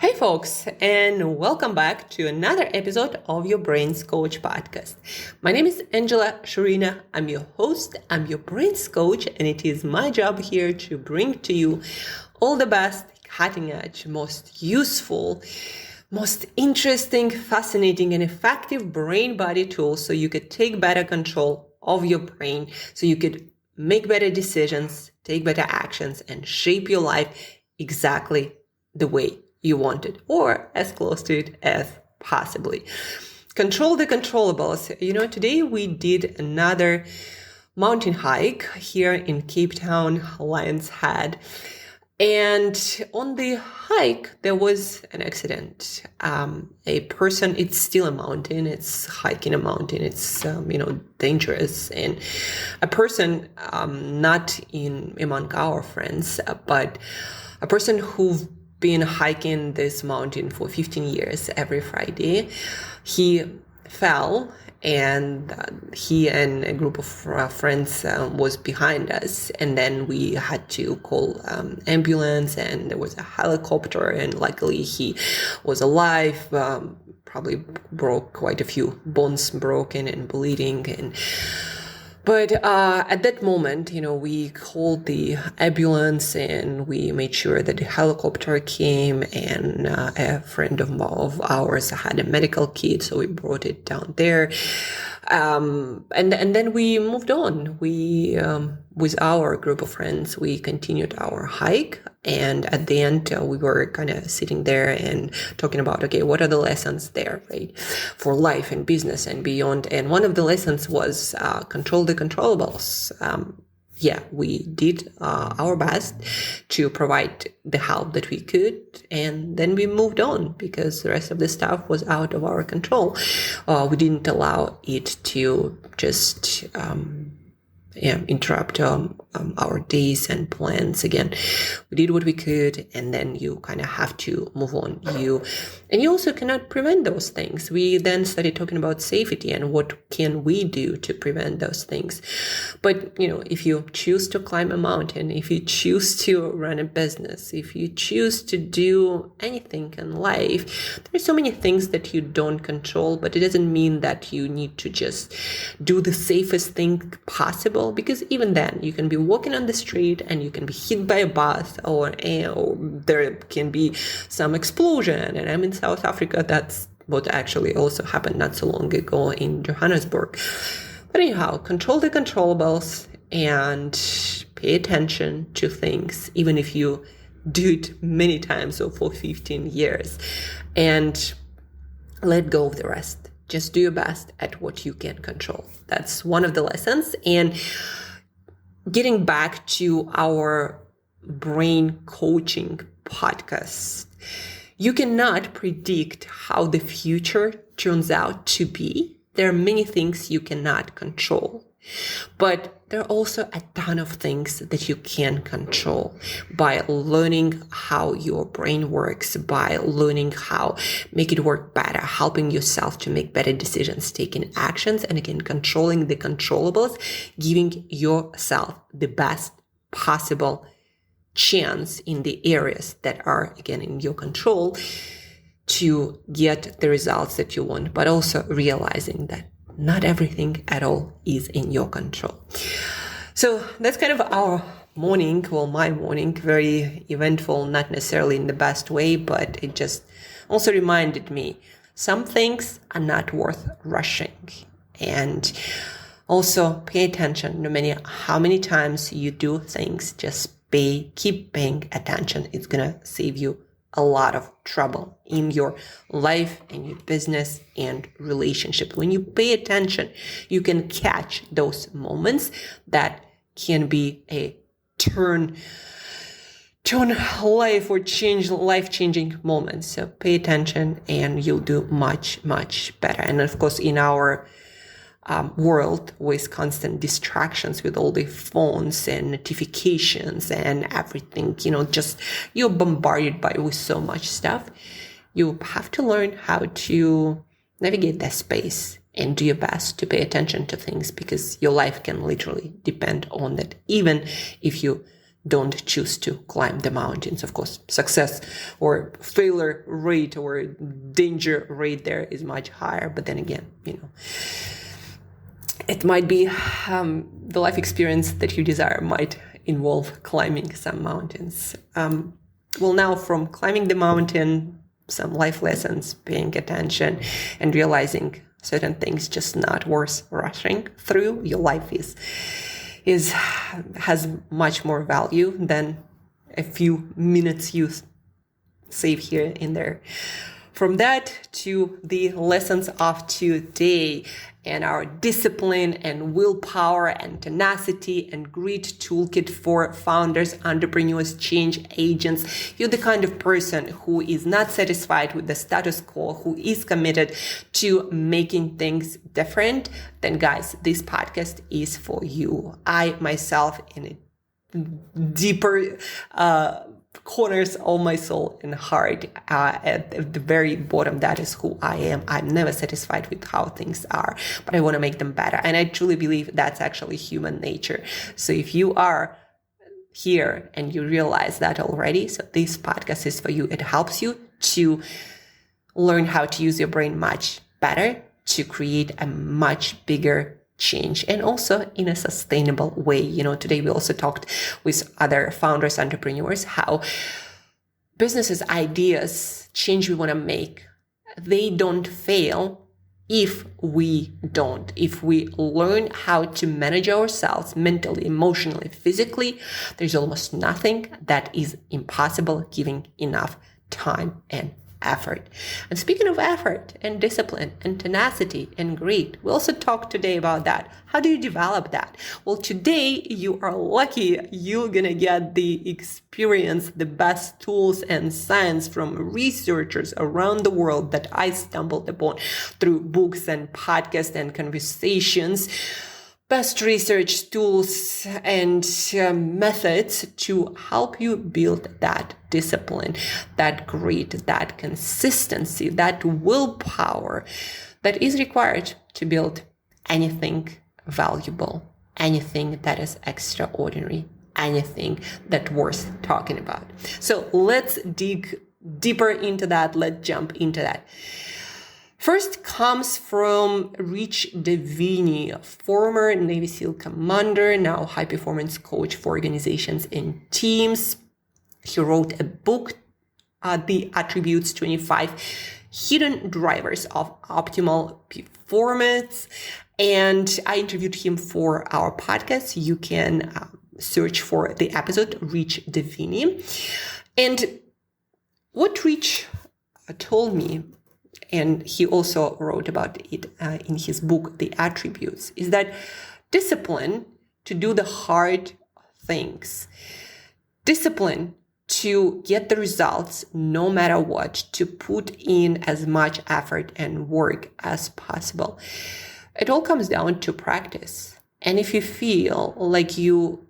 Hey folks, and welcome back to another episode of your Brains Coach podcast. My name is Shurina. I'm your host, I'm your Brains Coach, and it is my job here to bring to you all the best, cutting edge, most useful, most interesting, fascinating, and effective brain body tools so you could take better control of your brain, so you could make better decisions, take better actions, and shape your life exactly the way you want it, or as close to it as possibly. Control the controllables. Today we did another mountain hike here in Cape Town, Lion's Head. And on the hike, there was an accident. A person, it's still a mountain, it's hiking a mountain, it's, dangerous. And a person, not among our friends, but a person who've been hiking this mountain for 15 years every Friday. He fell and he and a group of friends was behind us, and then we had to call ambulance, and there was a helicopter, and luckily he was alive. Probably broke quite a few bones, broken and bleeding. But at that moment, we called the ambulance and we made sure that the helicopter came, and a friend of ours had a medical kit, so we brought it down there. And then we moved on. We, with our group of friends, we continued our hike. And at the end, we were kind of sitting there and talking about, okay, what are the lessons there, right, for life and business and beyond. And one of the lessons was control the controllables. We did our best to provide the help that we could, and then we moved on because the rest of the stuff was out of our control. We didn't allow it to just interrupt our days and plans. Again, we did what we could, and then you kind of have to move on. You also cannot prevent those things. We then started talking about safety and what can we do to prevent those things. But if you choose to climb a mountain, if you choose to run a business, if you choose to do anything in life, there's so many things that you don't control. But it doesn't mean that you need to just do the safest thing possible, because even then you can be walking on the street and you can be hit by a bus, or there can be some explosion. And I'm in South Africa. That's what actually also happened not so long ago in Johannesburg. But anyhow, control the controllables and pay attention to things, even if you do it many times or for 15 years, and let go of the rest. Just do your best at what you can control. That's one of the lessons. And getting back to our brain coaching podcast, you cannot predict how the future turns out to be. There are many things you cannot control, but there are also a ton of things that you can control by learning how your brain works, by learning how make it work better, helping yourself to make better decisions, taking actions, and again, controlling the controllables, giving yourself the best possible chance in the areas that are, again, in your control to get the results that you want, but also realizing that not everything at all is in your control. So that's kind of our morning, my morning, very eventful, not necessarily in the best way, but it just also reminded me some things are not worth rushing. And also pay attention. No matter how many times you do things, just keep paying attention. It's going to save you a lot of trouble in your life and your business and relationship. When you pay attention, you can catch those moments that can be a turn life or life-changing moments. So pay attention and you'll do much, much better. And of course, in our world with constant distractions, with all the phones and notifications and everything, just you're bombarded with so much stuff. You have to learn how to navigate that space and do your best to pay attention to things, because your life can literally depend on that. Even if you don't choose to climb the mountains. Of course, success or failure rate or danger rate there is much higher. But then again, it might be the life experience that you desire might involve climbing some mountains. Now from climbing the mountain, some life lessons, paying attention and realizing certain things just not worth rushing through. Your life has much more value than a few minutes you save here and there. From that to the lessons of today and our discipline and willpower and tenacity and grit toolkit for founders, entrepreneurs, change agents. You're the kind of person who is not satisfied with the status quo, who is committed to making things different. Then guys, this podcast is for you. I myself, in a deeper corners of my soul and heart, at the very bottom, that is who I am. I'm never satisfied with how things are, but I want to make them better. And I truly believe that's actually human nature. So if you are here and you realize that already, so this podcast is for you. It helps you to learn how to use your brain much better to create a much bigger change, and also in a sustainable way. Today we also talked with other founders, entrepreneurs, how businesses, ideas, change we want to make, they don't fail if we learn how to manage ourselves mentally, emotionally, physically. There's almost nothing that is impossible given enough time and effort. And speaking of effort and discipline and tenacity and grit, we also talked today about that. How do you develop that? Well, today you are lucky. You're gonna get the experience, the best tools and science from researchers around the world that I stumbled upon through books and podcasts and conversations. Best research tools and methods to help you build that discipline, that grit, that consistency, that willpower that is required to build anything valuable, anything that is extraordinary, anything that's worth talking about. So let's dig deeper into that. Let's jump into that. First comes from Rich Davini, former Navy SEAL commander, now high-performance coach for organizations and teams. He wrote a book, The Attributes 25 Hidden Drivers of Optimal Performance. And I interviewed him for our podcast. You can search for the episode, Rich Davini. And what Rich told me, and he also wrote about it in his book, The Attributes, is that discipline to do the hard things, discipline to get the results no matter what, to put in as much effort and work as possible. It all comes down to practice. And if you feel like you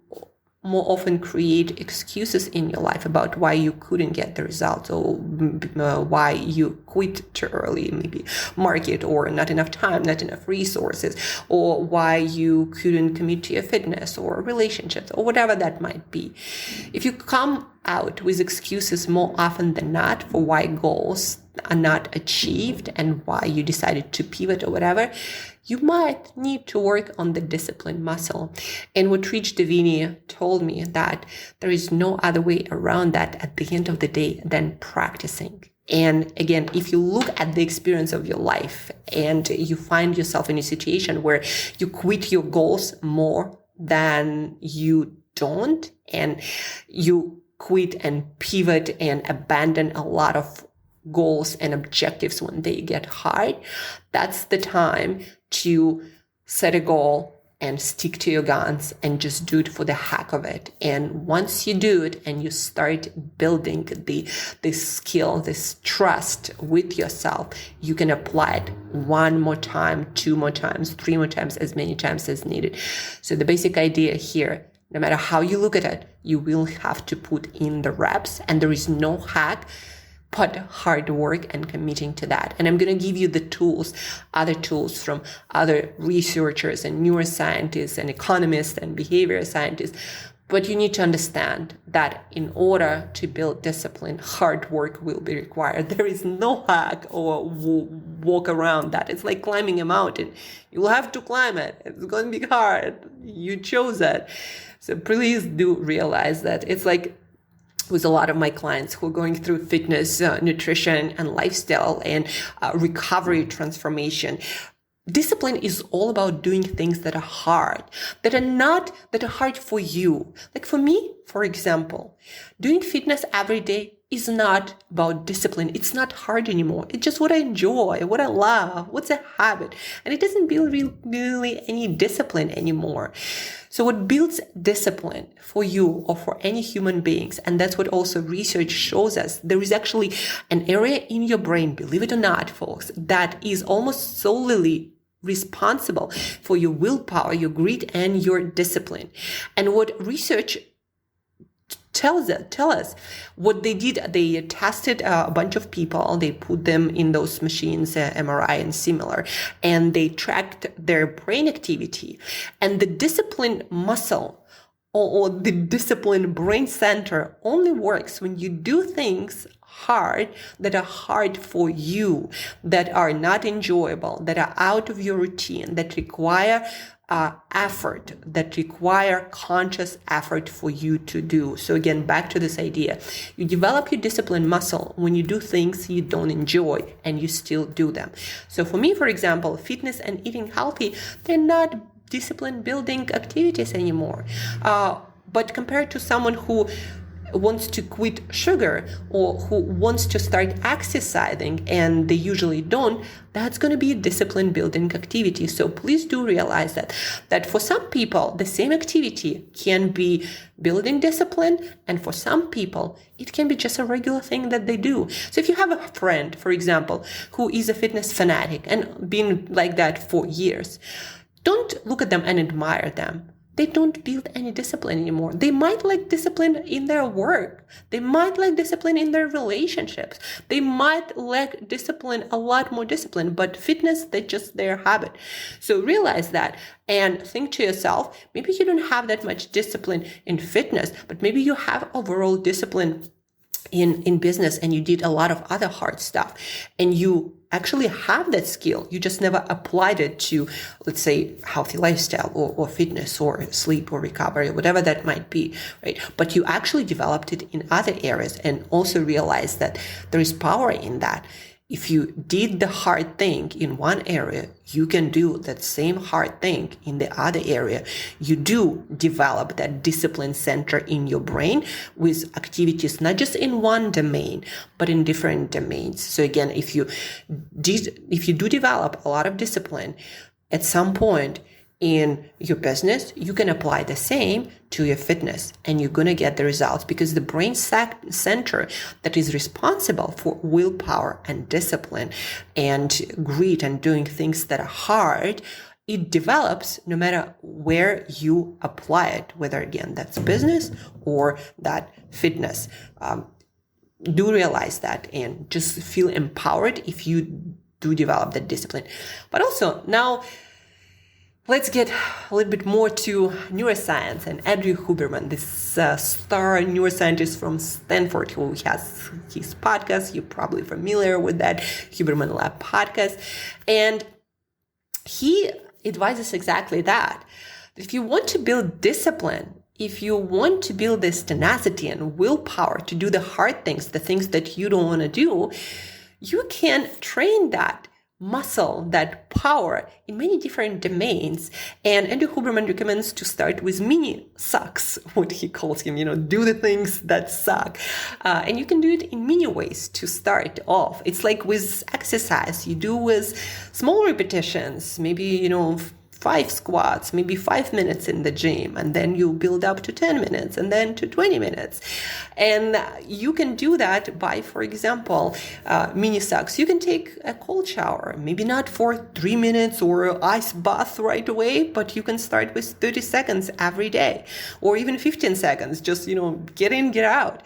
more often create excuses in your life about why you couldn't get the results, or why you quit too early, maybe market or not enough time, not enough resources, or why you couldn't commit to your fitness or relationships or whatever that might be. If you come out with excuses more often than not for why goals are not achieved and why you decided to pivot or whatever, you might need to work on the discipline muscle. And what Rich Davini told me, that there is no other way around that at the end of the day than practicing. And again, if you look at the experience of your life and you find yourself in a situation where you quit your goals more than you don't, and you quit and pivot and abandon a lot of goals and objectives when they get hard, that's the time to set a goal and stick to your guns and just do it for the heck of it. And once you do it and you start building this skill, this trust with yourself, you can apply it one more time, two more times, three more times, as many times as needed. So the basic idea here, no matter how you look at it, you will have to put in the reps, and there is no hack but hard work and committing to that. And I'm going to give you the tools, other tools from other researchers and neuroscientists and economists and behavior scientists. But you need to understand that in order to build discipline, hard work will be required. There is no hack or walk around that. It's like climbing a mountain. You will have to climb it. It's going to be hard. You chose it. So please do realize that. It's like with a lot of my clients who are going through fitness, nutrition, and lifestyle and recovery transformation. Discipline is all about doing things that are hard, that are hard for you. Like for me, for example, doing fitness every day is not about discipline. It's not hard anymore. It's just what I enjoy, what I love, what's a habit. And it doesn't build really any discipline anymore. So what builds discipline for you or for any human beings, and that's what also research shows us, there is actually an area in your brain, believe it or not, folks, that is almost solely responsible for your willpower, your grit, and your discipline. And what research tell us what they did. They tested a bunch of people. They put them in those machines, MRI and similar, and they tracked their brain activity. And the discipline muscle or the discipline brain center only works when you do things hard, that are hard for you, that are not enjoyable, that are out of your routine, that require effort, that require conscious effort for you to do. So again, back to this idea, you develop your discipline muscle when you do things you don't enjoy and you still do them. So for me, for example, fitness and eating healthy, they're not discipline building activities anymore. But compared to someone who wants to quit sugar or who wants to start exercising and they usually don't, that's going to be a discipline building activity. So please do realize that for some people, the same activity can be building discipline, and for some people, it can be just a regular thing that they do. So if you have a friend, for example, who is a fitness fanatic and been like that for years, don't look at them and admire them. They don't build any discipline anymore. They might like discipline in their work. They might like discipline in their relationships. They might lack discipline, a lot more discipline, but fitness, that's just their habit. So realize that and think to yourself, maybe you don't have that much discipline in fitness, but maybe you have overall discipline in business and you did a lot of other hard stuff and you actually have that skill. You just never applied it to, let's say, healthy lifestyle or fitness or sleep or recovery, whatever that might be, right? But you actually developed it in other areas and also realized that there is power in that. If you did the hard thing in one area, you can do that same hard thing in the other area. You do develop that discipline center in your brain with activities, not just in one domain, but in different domains. So again, if you do develop a lot of discipline, at some point in your business, you can apply the same to your fitness and you're going to get the results, because the brain center that is responsible for willpower and discipline and grit and doing things that are hard, it develops no matter where you apply it, whether again that's business or that fitness. Do realize that and just feel empowered if you do develop that discipline. But also now, let's get a little bit more to neuroscience and Andrew Huberman, this star neuroscientist from Stanford who has his podcast. You're probably familiar with that Huberman Lab podcast. And he advises exactly that. If you want to build discipline, if you want to build this tenacity and willpower to do the hard things, the things that you don't want to do, you can train that muscle, that power in many different domains. And Andrew Huberman recommends to start with mini sucks, what he calls him, do the things that suck. And you can do it in many ways to start off. It's like with exercise, you do with small repetitions, maybe, 5 squats, maybe 5 minutes in the gym, and then you build up to 10 minutes and then to 20 minutes. And you can do that by, for example, mini sucks. You can take a cold shower, maybe not for 3 minutes or ice bath right away, but you can start with 30 seconds every day, or even 15 seconds, just, get in, get out.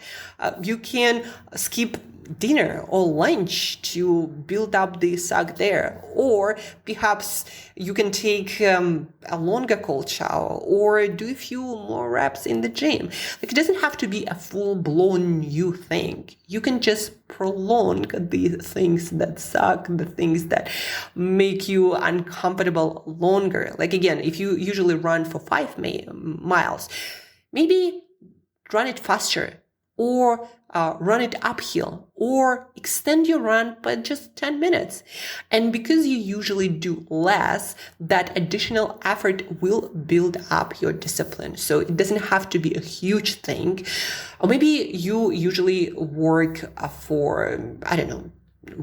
You can skip dinner or lunch to build up the suck there. Or perhaps you can take a longer cold shower or do a few more reps in the gym. Like, it doesn't have to be a full-blown new thing. You can just prolong the things that suck, the things that make you uncomfortable longer. Like, again, if you usually run for 5 miles, maybe run it faster, or run it uphill, or extend your run by just 10 minutes. And because you usually do less, that additional effort will build up your discipline. So it doesn't have to be a huge thing. Or maybe you usually work for,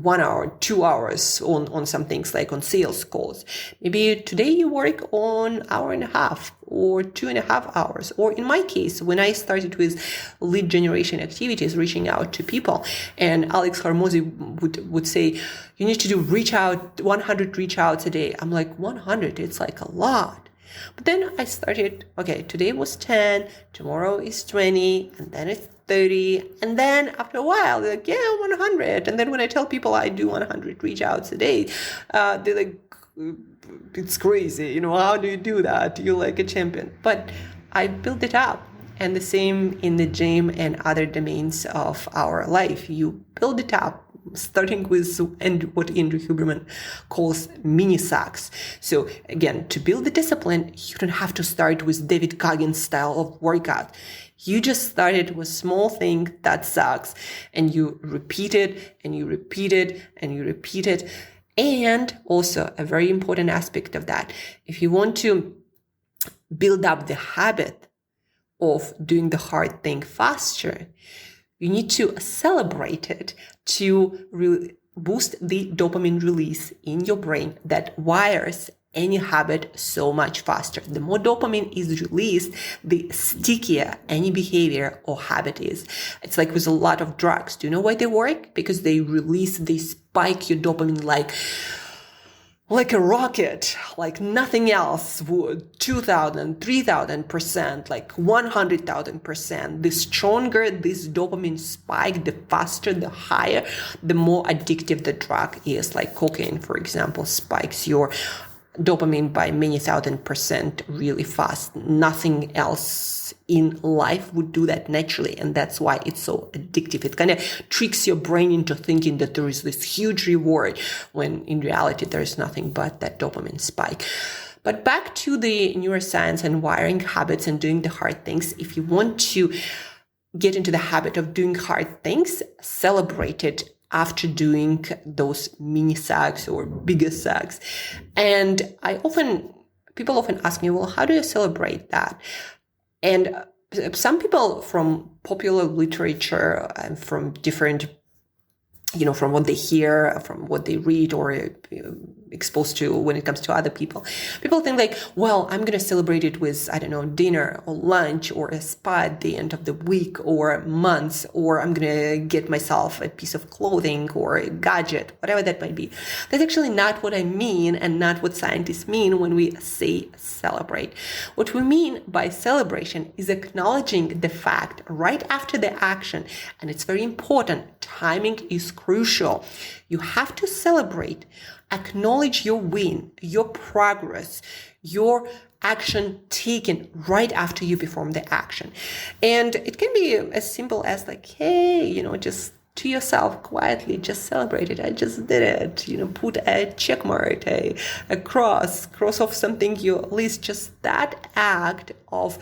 1 hour, 2 hours on some things, like on sales calls. Maybe today you work on 1.5 hours or 2.5 hours. Or in my case, when I started with lead generation activities, reaching out to people, and Alex Hormozy would say, you need to do 100 reach outs a day. I'm like, 100, it's like a lot. But then I started, okay, today was 10, tomorrow is 20, and then it's 30. And then after a while, they're like, yeah, 100. And then when I tell people I do 100 reach outs a day, they're like, it's crazy. How do you do that? You're like a champion. But I built it up. And the same in the gym and other domains of our life. You build it up, starting with what Andrew Huberman calls mini sucks. So again, to build the discipline, you don't have to start with David Goggins style of workout. You just started with small thing that sucks, and you repeat it, and you repeat it, and you repeat it. And also a very important aspect of that, if you want to build up the habit of doing the hard thing faster, you need to celebrate it to boost the dopamine release in your brain that wires any habit so much faster. The more dopamine is released, the stickier any behavior or habit is. It's like with a lot of drugs. Do you know why they work? Because they spike your dopamine like a rocket, like nothing else would. 2,000, 3,000%, like 100,000%. The stronger this dopamine spike, the faster, the higher, the more addictive the drug is. Like cocaine, for example, spikes your dopamine by many 1,000% really fast. Nothing else in life would do that naturally, and that's why it's so addictive. It kind of tricks your brain into thinking that there is this huge reward, when in reality there is nothing but that dopamine spike. But back to the neuroscience and wiring habits and doing the hard things. If you want to get into the habit of doing hard things, celebrate it after doing those mini sucks or bigger sucks. And people often ask me, well, how do you celebrate that? And some people from popular literature and from different, from what they hear, from what they read or exposed to when it comes to other people think like, well, I'm going to celebrate it with, dinner or lunch or a spa at the end of the week or months, or I'm going to get myself a piece of clothing or a gadget, whatever that might be. That's actually not what I mean, and not what scientists mean when we say celebrate. What we mean by celebration is acknowledging the fact right after the action, and it's very important. Timing is crucial. You have to celebrate, acknowledge your win, your progress, your action taken right after you perform the action. And it can be as simple as like, hey, just to yourself quietly, just celebrate it. I just did it. Put a check mark, a cross off something you at least. Just that act of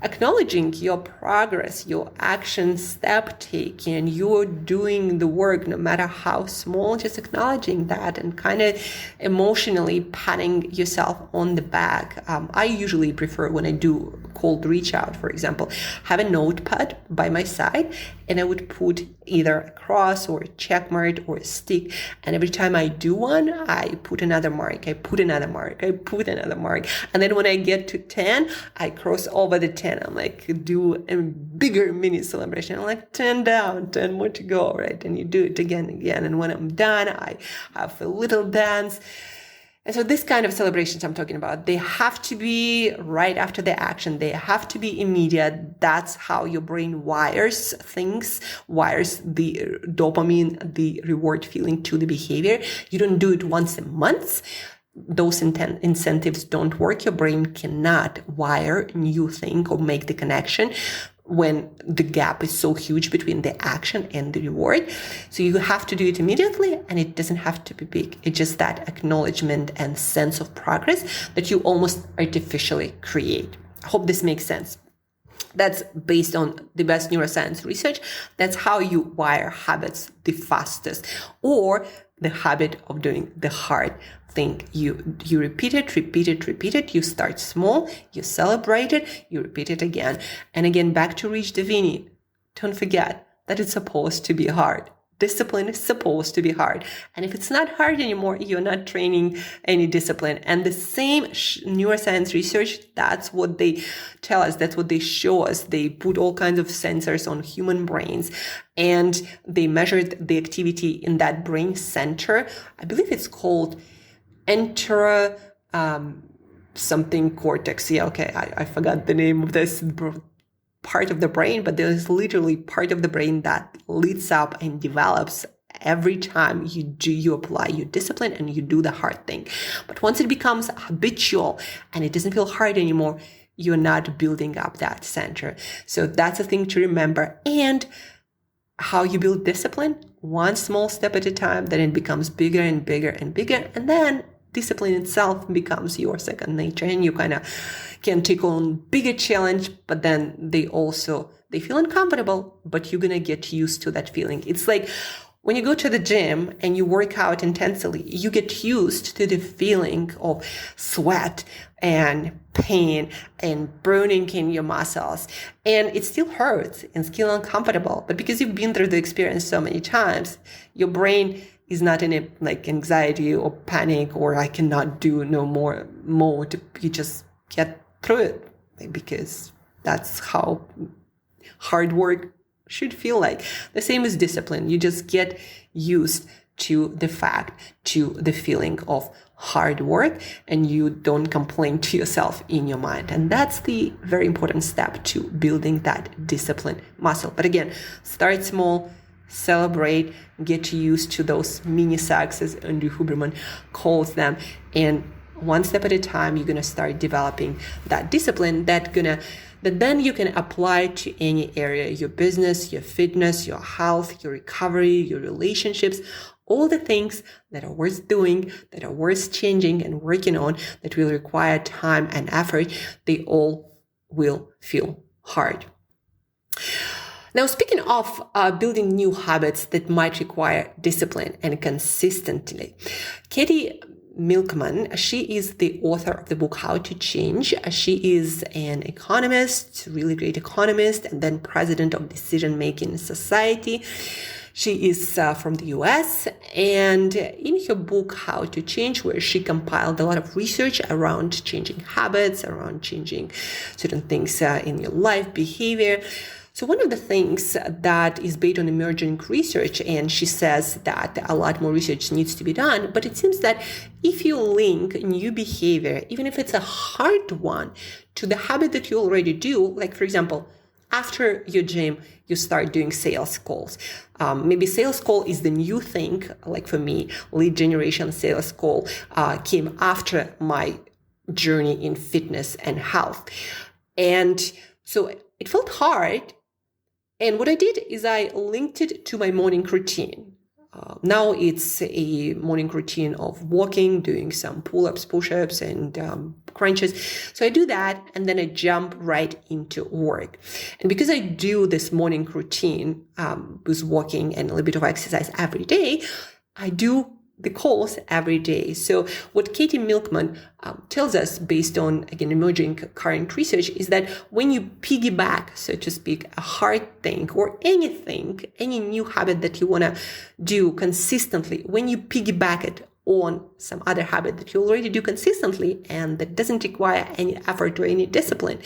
acknowledging your progress, your action step taken, you're doing the work, no matter how small, just acknowledging that and kind of emotionally patting yourself on the back. I usually prefer, when I do cold reach out, for example, have a notepad by my side, and I would put either a cross or a check mark or a stick. And every time I do one, I put another mark, I put another mark, I put another mark. And then when I get to 10, I cross over the 10. I'm like, do a bigger mini celebration. I'm like, 10 down, 10 more to go, right? And you do it again and again. And when I'm done, I have a little dance. And so this kind of celebrations I'm talking about, they have to be right after the action. They have to be immediate. That's how your brain wires things, wires the dopamine, the reward feeling to the behavior. You don't do it once a month. Those incentives don't work. Your brain cannot wire a new thing or make the connection when the gap is so huge between the action and the reward. So you have to do it immediately, and it doesn't have to be big. It's just that acknowledgement and sense of progress that you almost artificially create. I hope this makes sense. That's based on the best neuroscience research. That's how you wire habits the fastest, or the habit of doing the hard thing. You repeat it. You start small, you celebrate it, you repeat it again. And again, back to Rich Davini. Don't forget that it's supposed to be hard. Discipline is supposed to be hard. And if it's not hard anymore, you're not training any discipline. And the same neuroscience research, that's what they tell us. That's what they show us. They put all kinds of sensors on human brains, and they measured the activity in that brain center. I believe it's called something cortex. Yeah, okay. I forgot the name of this part of the brain, but there's literally part of the brain that lights up and develops every time you apply your discipline and you do the hard thing. But once it becomes habitual and it doesn't feel hard anymore, you're not building up that center. So that's a thing to remember. And how you build discipline, one small step at a time, then it becomes bigger and bigger and bigger. And then discipline itself becomes your second nature, and you kind of can take on bigger challenge, but then they feel uncomfortable, but you're going to get used to that feeling. It's like when you go to the gym and you work out intensely, you get used to the feeling of sweat and pain and burning in your muscles. And it still hurts and still uncomfortable. But because you've been through the experience so many times, your brain is not in a anxiety or panic or I cannot do no more mode. You just get through it, because that's how hard work should feel like. The same as discipline. You just get used to the feeling of hard work, and you don't complain to yourself in your mind. And that's the very important step to building that discipline muscle. But again, start small, celebrate, get used to those mini successes, Andrew Huberman calls them, and one step at a time, you're going to start developing that discipline that then you can apply to any area, your business, your fitness, your health, your recovery, your relationships, all the things that are worth doing, that are worth changing and working on, that will require time and effort. They all will feel hard. Now, speaking of building new habits that might require discipline and consistency, Katie Milkman, she is the author of the book How to Change. She is an economist, really great economist, and then president of Decision Making Society. She is from the US, and in her book, How to Change, where she compiled a lot of research around changing habits, around changing certain things in your life, behavior. So one of the things that is based on emerging research, and she says that a lot more research needs to be done, but it seems that if you link new behavior, even if it's a hard one, to the habit that you already do, like for example, after your gym, you start doing sales calls. Maybe sales call is the new thing. Like for me, lead generation sales call came after my journey in fitness and health. And so it felt hard. And what I did is I linked it to my morning routine. Now it's a morning routine of walking, doing some pull-ups, push-ups, and crunches. So I do that, and then I jump right into work. And because I do this morning routine with walking and a little bit of exercise every day, I do the calls every day. So what Katie Milkman tells us, based on, again, emerging current research, is that when you piggyback, so to speak, a hard thing or anything, any new habit that you want to do consistently, when you piggyback it on some other habit that you already do consistently and that doesn't require any effort or any discipline,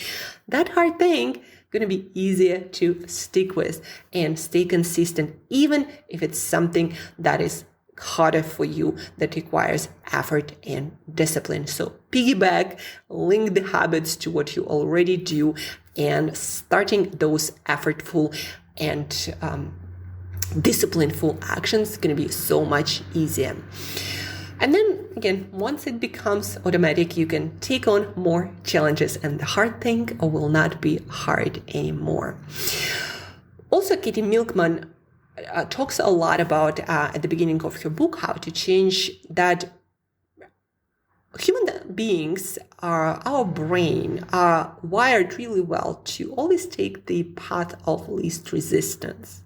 that hard thing going to be easier to stick with and stay consistent, even if it's something that is harder for you, that requires effort and discipline. So piggyback, link the habits to what you already do, and starting those effortful and disciplineful actions is going to be so much easier. And then again, once it becomes automatic, you can take on more challenges, and the hard thing will not be hard anymore. Also, Katie Milkman talks a lot about at the beginning of her book how to change that. Human beings, our brain are wired really well to always take the path of least resistance.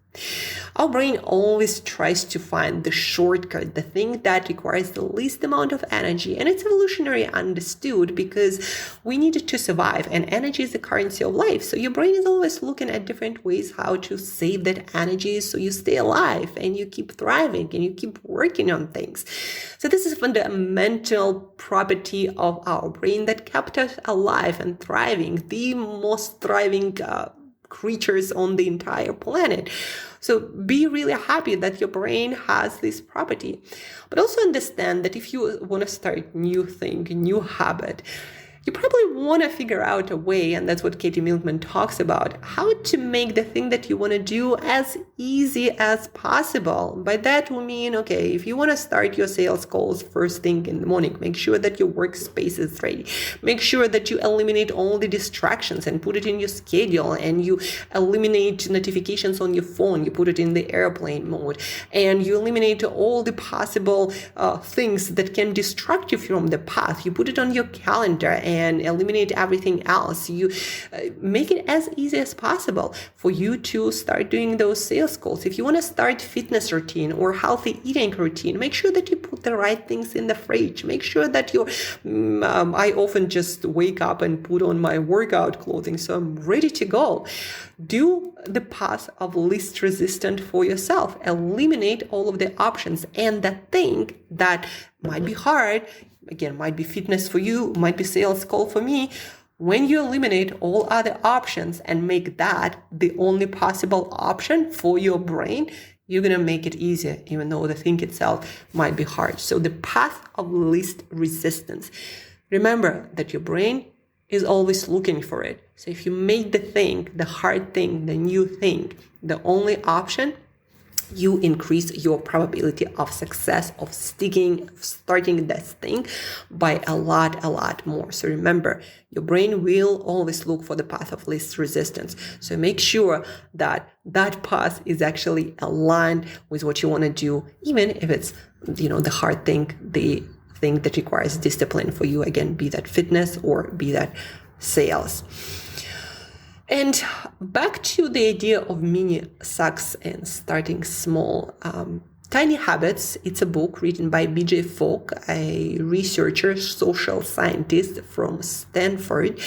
Our brain always tries to find the shortcut, the thing that requires the least amount of energy. And it's evolutionary understood because we need it to survive, and energy is the currency of life. So your brain is always looking at different ways how to save that energy so you stay alive and you keep thriving and you keep working on things. So this is a fundamental property of our brain that kept us alive and thriving, the most thriving creatures on the entire planet. So be really happy that your brain has this property. But also understand that if you want to start new thing, new habit, you probably want to figure out a way, and that's what Katie Milkman talks about, how to make the thing that you want to do as easy as possible. By that we mean, okay, if you want to start your sales calls first thing in the morning, make sure that your workspace is ready. Make sure that you eliminate all the distractions and put it in your schedule, and you eliminate notifications on your phone. You put it in the airplane mode, and you eliminate all the possible things that can distract you from the path. You put it on your calendar and eliminate everything else. You make it as easy as possible for you to start doing those sales calls. If you want to start fitness routine or healthy eating routine, make sure that you put the right things in the fridge. Make sure that I often just wake up and put on my workout clothing so I'm ready to go. Do the path of least resistance for yourself. Eliminate all of the options, and the thing that might be hard, again, might be fitness for you, might be sales call for me. When you eliminate all other options and make that the only possible option for your brain, you're going to make it easier, even though the thing itself might be hard. So the path of least resistance. Remember that your brain is always looking for it. So if you make the thing, the hard thing, the new thing, the only option, you increase your probability of success, of starting this thing by a lot more. So remember, your brain will always look for the path of least resistance. So make sure that that path is actually aligned with what you want to do, even if it's, the hard thing, the thing that requires discipline for you. Again, be that fitness or be that sales. And back to the idea of mini sucks and starting small. Tiny Habits, it's a book written by BJ Fogg, a researcher, social scientist from Stanford.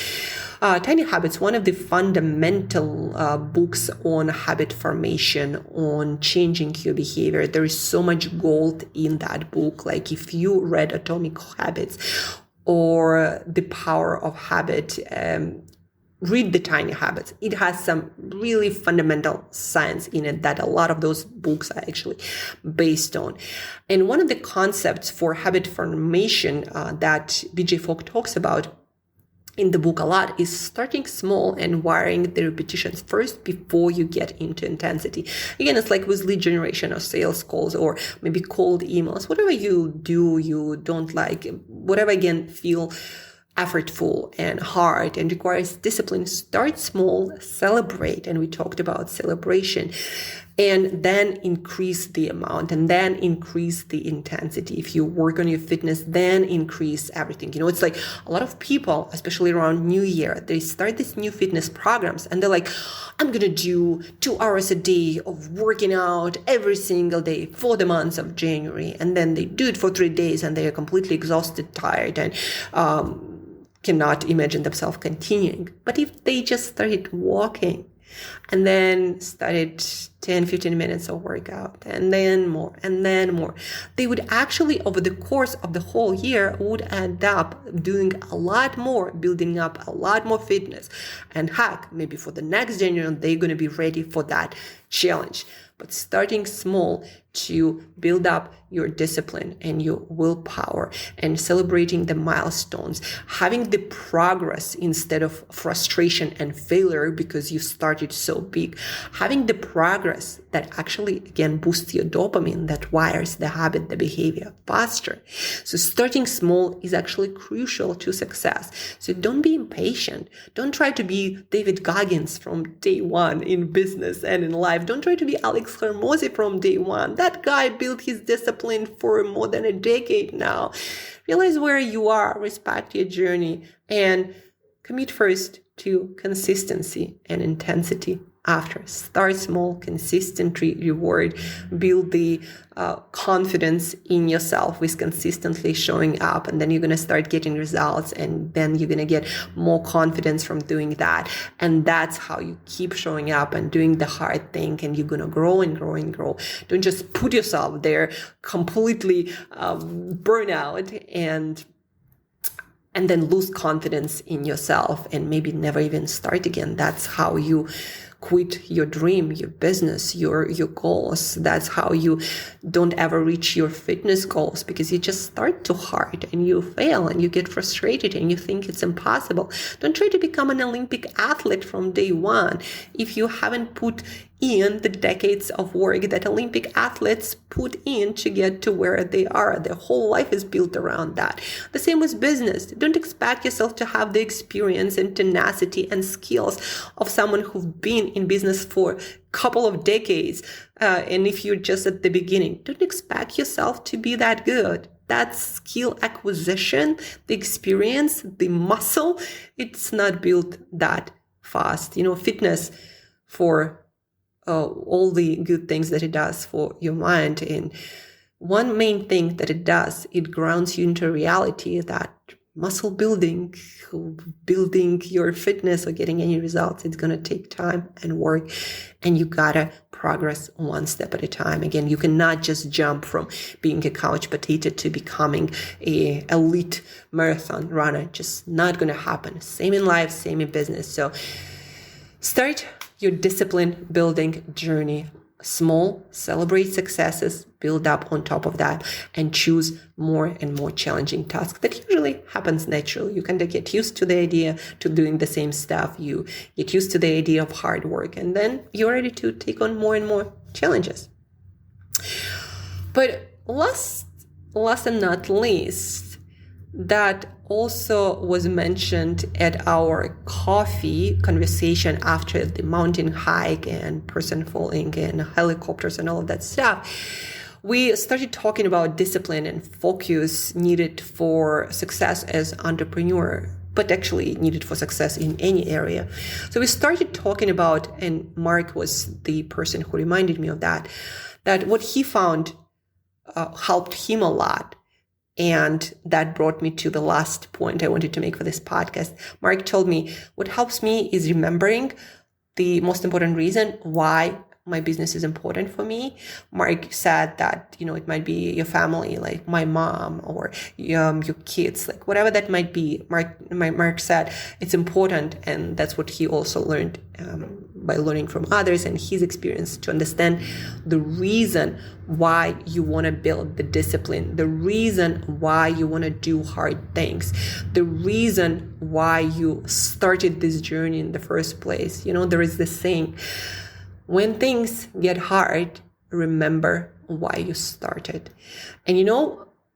Tiny Habits, one of the fundamental books on habit formation, on changing your behavior. There is so much gold in that book. Like if you read Atomic Habits or The Power of Habit, read the Tiny Habits. It has some really fundamental science in it that a lot of those books are actually based on. And one of the concepts for habit formation that BJ Fogg talks about in the book a lot is starting small and wiring the repetitions first before you get into intensity. Again, it's like with lead generation or sales calls or maybe cold emails, whatever you do, you don't like, whatever again feel effortful and hard and requires discipline. Start small, celebrate, and we talked about celebration, and then increase the amount and then increase the intensity. If you work on your fitness, then increase everything. It's like a lot of people, especially around New Year, they start these new fitness programs and they're like, I'm going to do 2 hours a day of working out every single day for the month of January. And then they do it for 3 days and they are completely exhausted, tired, and cannot imagine themselves continuing. But if they just started walking and then started 10-15 minutes of workout and then more, they would actually, over the course of the whole year, would end up doing a lot more, building up a lot more fitness. And heck, maybe for the next January, they're going to be ready for that challenge. But starting small to build up your discipline and your willpower, and celebrating the milestones, having the progress instead of frustration and failure because you started so big, having the progress that actually, again, boosts your dopamine, that wires the habit, the behavior faster. So starting small is actually crucial to success. So don't be impatient. Don't try to be David Goggins from day one in business and in life. Don't try to be Alex Hormozi from day one. That guy built his discipline for more than a decade now. Realize where you are, respect your journey, and commit first to consistency and intensity after. Start small, consistently reward, build the confidence in yourself with consistently showing up, and then you're going to start getting results, and then you're going to get more confidence from doing that. And that's how you keep showing up and doing the hard thing, and you're going to grow and grow and grow. Don't just put yourself there completely burn out and then lose confidence in yourself and maybe never even start again. That's how you quit your dream, your business, your goals. That's how you don't ever reach your fitness goals, because you just start too hard and you fail and you get frustrated and you think it's impossible. Don't try to become an Olympic athlete from day one if you haven't put in the decades of work that Olympic athletes put in to get to where they are. Their whole life is built around that. The same with business. Don't expect yourself to have the experience and tenacity and skills of someone who's been in business for a couple of decades. And if you're just at the beginning, don't expect yourself to be that good. That skill acquisition, the experience, the muscle, it's not built that fast. Fitness, for all the good things that it does for your mind. And one main thing that it does, it grounds you into reality that muscle building your fitness or getting any results, it's going to take time and work, and you gotta progress one step at a time. Again, you cannot just jump from being a couch potato to becoming a elite marathon runner. Just not going to happen. Same in life, same in business. So start your discipline building journey small, celebrate successes, build up on top of that, and choose more and more challenging tasks. That usually happens naturally. You kind of get used to the idea to doing the same stuff. You get used to the idea of hard work, and then you're ready to take on more and more challenges. But last and not least, that also was mentioned at our coffee conversation after the mountain hike and person falling and helicopters and all of that stuff. We started talking about discipline and focus needed for success as entrepreneur, but actually needed for success in any area. So we started talking about, and Mark was the person who reminded me of that what he found helped him a lot. And that brought me to the last point I wanted to make for this podcast. Mark told me, what helps me is remembering the most important reason why my business is important for me. Mark said that, it might be your family, like my mom, or your kids, like whatever that might be. Mark said it's important, and that's what he also learned by learning from others and his experience, to understand the reason why you want to build the discipline, the reason why you want to do hard things, the reason why you started this journey in the first place. There is this saying, when things get hard, remember why you started. And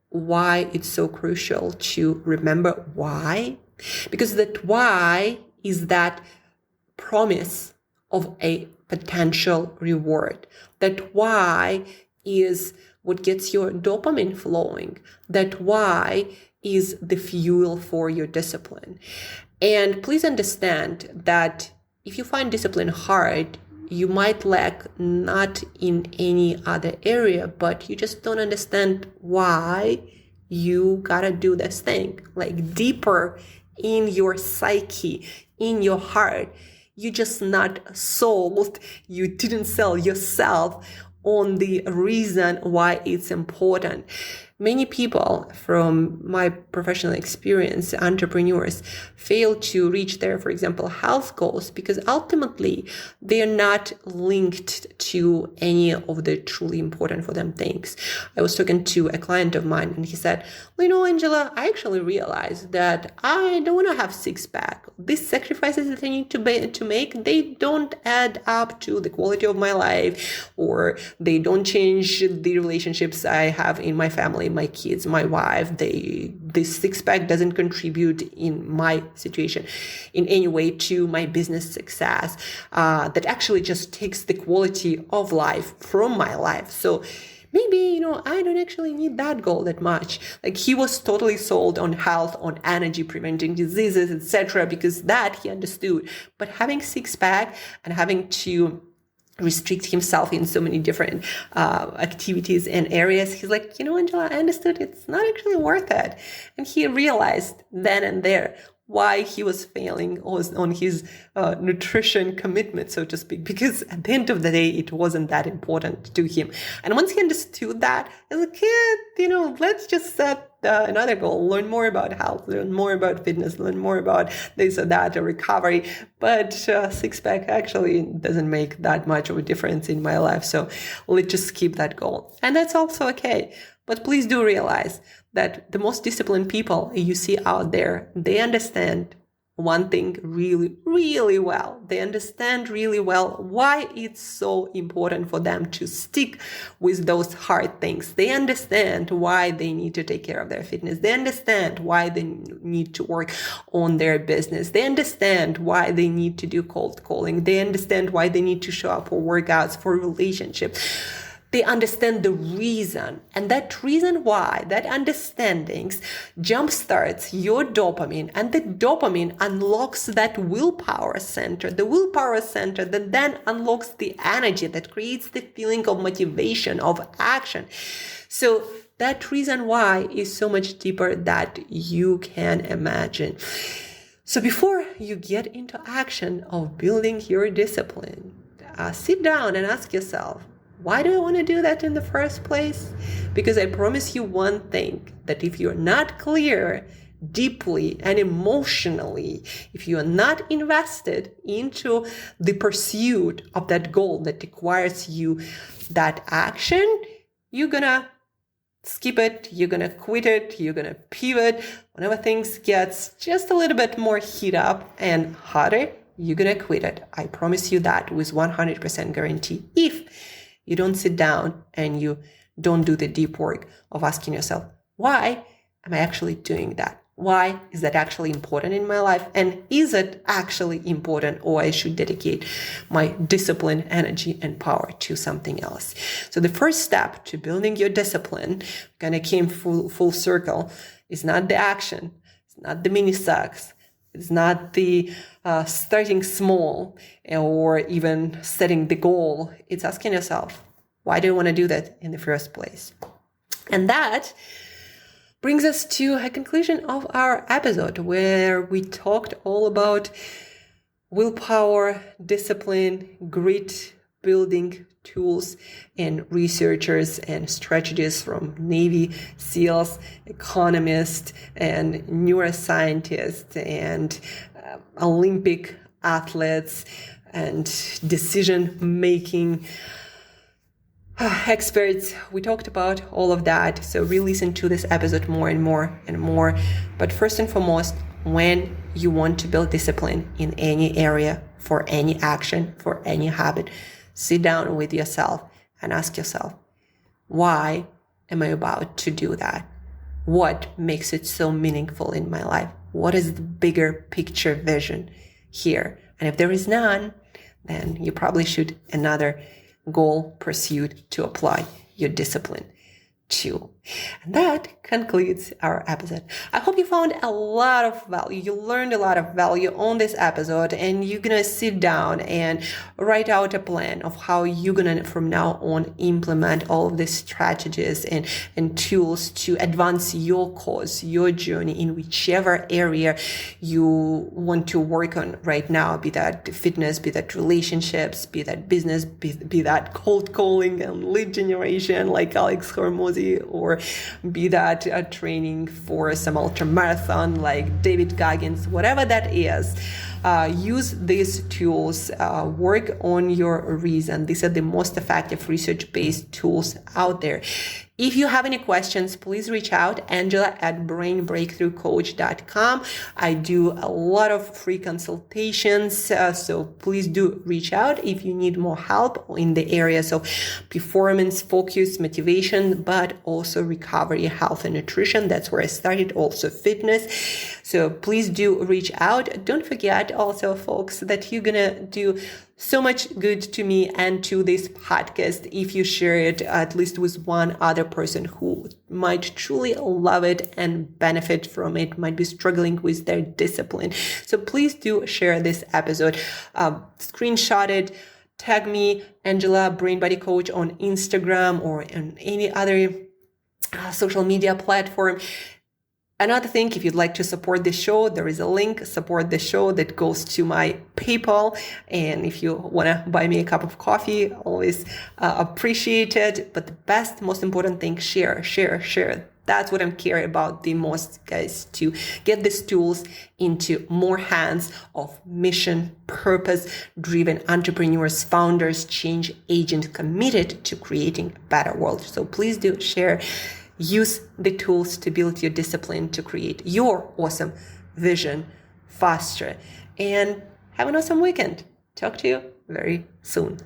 why it's so crucial to remember why? Because that why is that promise of a potential reward. That why is what gets your dopamine flowing. That why is the fuel for your discipline. And please understand that if you find discipline hard, you might lack not in any other area, but you just don't understand why you gotta do this thing. Like deeper in your psyche, in your heart, you just not sold, you didn't sell yourself on the reason why it's important. Many people from my professional experience, entrepreneurs, fail to reach their, for example, health goals because ultimately they are not linked to any of the truly important for them things. I was talking to a client of mine and he said, Angela, I actually realized that I don't want to have six-pack. These sacrifices that I need to make, they don't add up to the quality of my life, or they don't change the relationships I have in my family, my kids, my wife. This six-pack doesn't contribute in my situation in any way to my business success. That actually just takes the quality of life from my life. So maybe, I don't actually need that goal that much. Like, he was totally sold on health, on energy, preventing diseases, etc., because that he understood. But having six-pack and having to restrict himself in so many different activities and areas, he's like, Angela, I understood it's not actually worth it. And he realized then and there why he was failing on his nutrition commitment, so to speak, because at the end of the day, it wasn't that important to him. And once he understood that, as a kid, let's just set another goal, learn more about health, learn more about fitness, learn more about this or that, or recovery. But six-pack actually doesn't make that much of a difference in my life. So let's just skip that goal. And that's also okay. But please do realize that the most disciplined people you see out there, they understand one thing really, really well. They understand really well why it's so important for them to stick with those hard things. They understand why they need to take care of their fitness. They understand why they need to work on their business. They understand why they need to do cold calling. They understand why they need to show up for workouts, for relationships. They understand the reason, and that reason why, that understandings jumpstarts your dopamine, and the dopamine unlocks that willpower center, the willpower center that then unlocks the energy that creates the feeling of motivation, of action. So that reason why is so much deeper that you can imagine. So before you get into action of building your discipline, sit down and ask yourself, why do I want to do that in the first place? Because I promise you one thing, that if you're not clear deeply and emotionally, if you are not invested into the pursuit of that goal that requires you that action, you're going to skip it, you're going to quit it, you're going to pivot. Whenever things gets just a little bit more heat up and hotter, you're going to quit it. I promise you that with 100% guarantee. If you don't sit down and you don't do the deep work of asking yourself, why am I actually doing that? Why is that actually important in my life? And is it actually important, or I should dedicate my discipline, energy, and power to something else? So the first step to building your discipline, kind of came full circle, is not the action. It's not the mini sucks. It's not the starting small or even setting the goal. It's asking yourself, why do you want to do that in the first place? And that brings us to a conclusion of our episode, where we talked all about willpower, discipline, grit, building tools, and researchers and strategies from Navy SEALs, economists, and neuroscientists, and Olympic athletes, and decision-making experts. We talked about all of that. So re-listen to this episode more and more and more. But first and foremost, when you want to build discipline in any area, for any action, for any habit, sit down with yourself and ask yourself, why am I about to do that? What makes it so meaningful in my life? What is the bigger picture vision here? And if there is none, then you probably should another goal pursued to apply your discipline to. And that concludes our episode. I hope you found a lot of value. You learned a lot of value on this episode, and you're going to sit down and write out a plan of how you're going to, from now on, implement all of these strategies and tools to advance your cause, your journey in whichever area you want to work on right now, be that fitness, be that relationships, be that business, be that cold calling and lead generation like Alex Hormozi healthy, or be that training for some ultra marathon like David Goggins, whatever that is. Use these tools, work on your reason. These are the most effective research-based tools out there. If you have any questions, please reach out, Angela at brainbreakthroughcoach.com. I do a lot of free consultations, so please do reach out if you need more help in the areas of performance, focus, motivation, but also recovery, health, and nutrition. That's where I started, also fitness. So please do reach out. Don't forget also, folks, that you're gonna do so much good to me and to this podcast if you share it at least with one other person who might truly love it and benefit from it, might be struggling with their discipline. So please do share this episode, screenshot it, tag me, Angela Brain Body Coach, on Instagram or on any other social media platform. Another thing, if you'd like to support the show, there is a link, support the show, that goes to my PayPal. And if you want to buy me a cup of coffee, always appreciate it. But the best, most important thing, share. That's what I'm caring about the most, guys, to get these tools into more hands of mission, purpose-driven entrepreneurs, founders, change agents committed to creating a better world. So please do share. Use the tools to build your discipline to create your awesome vision faster. And have an awesome weekend. Talk to you very soon.